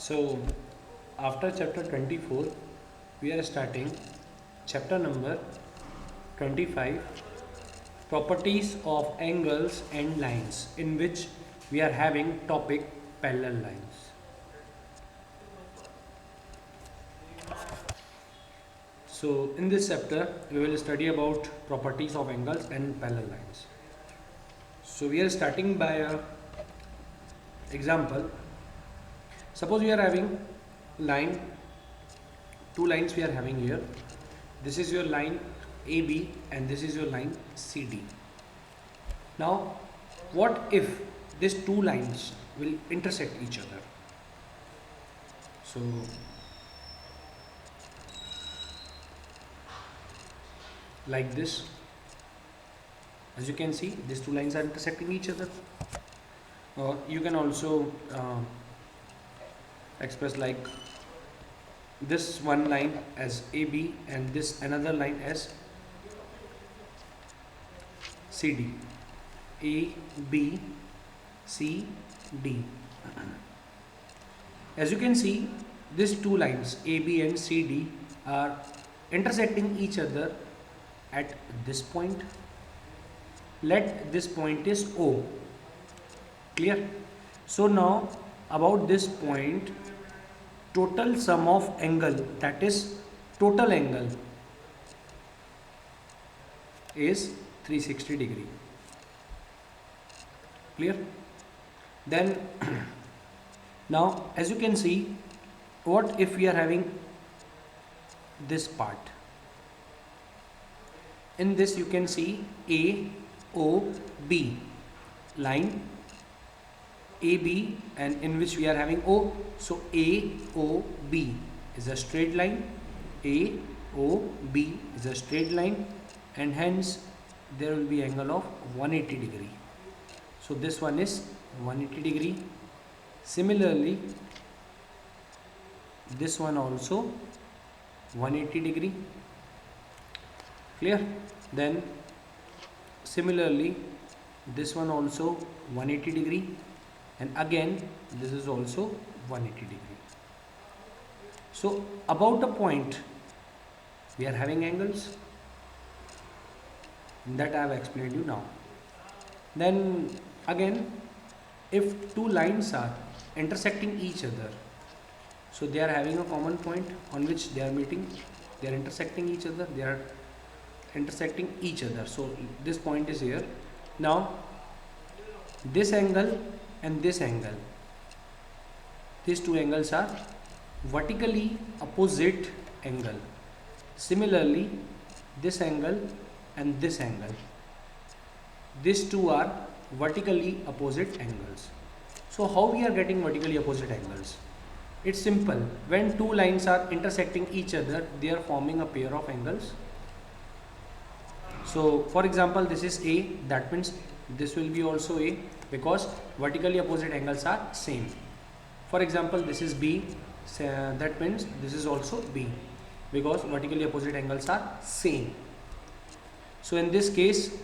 So, after chapter 24, we are starting chapter number 25, properties of angles and lines, in which we are having topic parallel lines. So, in this chapter, we will study about properties of angles and parallel lines. So, we are starting by a example. Suppose we are having line, two lines we are having here. This is your line AB and this is your line CD. Now, what if these two lines will intersect each other? So, like this, as you can see, these two lines are intersecting each other. Or you can also express like this one line as AB and this another line as CD. A, B, C, D. As you can see, these two lines AB and CD are intersecting each other at this point. Let this point is O. Clear? So now about this point, total sum of angle, that is total angle, is 360 degree. Clear? Then now as you can see, what if we are having this part? In this you can see A, O, B line, AB, and in which we are having O. So A, O, B is a straight line. A, O, B is a straight line, and hence there will be angle of 180 degree. So this one is 180 degree. Similarly, this one also 180 degree. Clear? Then similarly, this one also 180 degree, and again this is also 180 degree. So about the point, we are having angles that I have explained you now. Then again, if two lines are intersecting each other, so they are having a common point on which they are meeting, they are intersecting each other, they are intersecting each other. So this point is here. Now this angle and this angle, these two angles are vertically opposite angle. Similarly, this angle and this angle, these two are vertically opposite angles. So how we are getting vertically opposite angles? It's simple. When two lines are intersecting each other, they are forming a pair of angles. So for example, this is A, that means this will be also A, because vertically opposite angles are same. For example, this is B, that means this is also B, because vertically opposite angles are same. So in this case,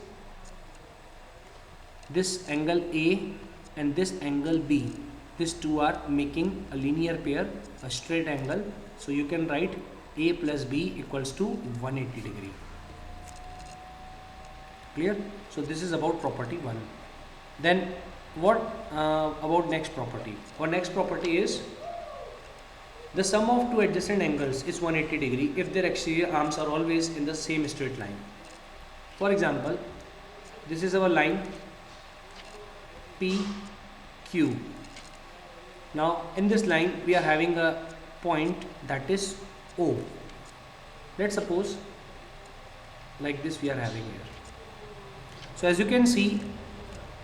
this angle A and this angle B, these two are making a linear pair, a straight angle. So you can write A plus B equals to 180 degree. Clear? So this is about property 1. Then what about next property? Our next property is the sum of two adjacent angles is 180 degree if their exterior arms are always in the same straight line. For example, this is our line PQ. Now in this line we are having a point that is O. Let's suppose like this we are having here. So as you can see,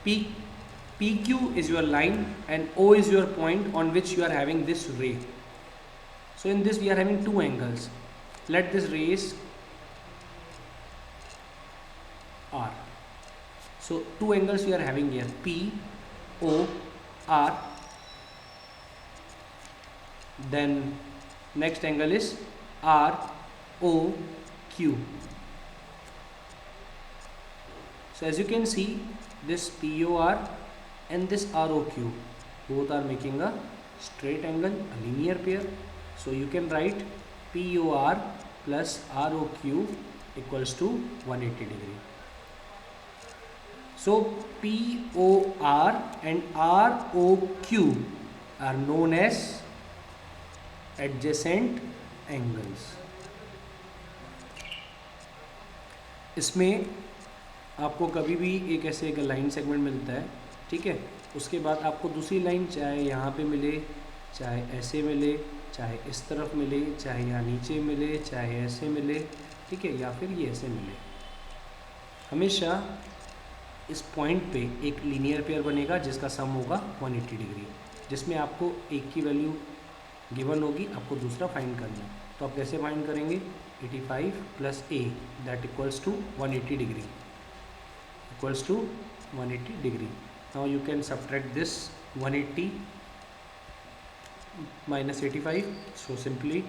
PQ is your line and O is your point on which you are having this ray. So in this we are having two angles. Let this rays R. So two angles we are having here, P, O, R. Then next angle is R, O, Q. So as you can see, this POR and this ROQ both are making a straight angle, a linear pair. So you can write POR plus ROQ equals to 180 degree. So POR and ROQ are known as adjacent angles. इसमें आपको कभी भी एक ऐसे एक line segment मिलता है, ठीक है, उसके बाद आपको दूसरी लाइन चाहे यहाँ पे मिले, चाहे ऐसे मिले, चाहे इस तरफ मिले, चाहे यहाँ नीचे मिले, चाहे ऐसे मिले, ठीक है, या फिर ये ऐसे मिले, हमेशा इस पॉइंट पे एक लीनियर पेयर बनेगा जिसका सम होगा 180 डिग्री, जिसमें आपको एक की वैल्यू गिवन होगी, आपको दूसरा फाइंड करना है। तो आप कैसे फाइंड करेंगे? 85 plus A that equals to 180 degree, equals to 180 degree. Now you can subtract this 180 minus 85, so simply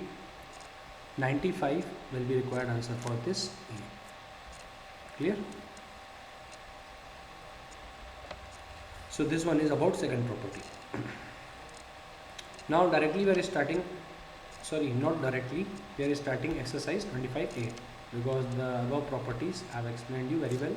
95 will be required answer for this A. Clear? So this one is about second property. Now directly we are starting, sorry, not directly, we are starting exercise 25A, because the above properties I have explained you very well.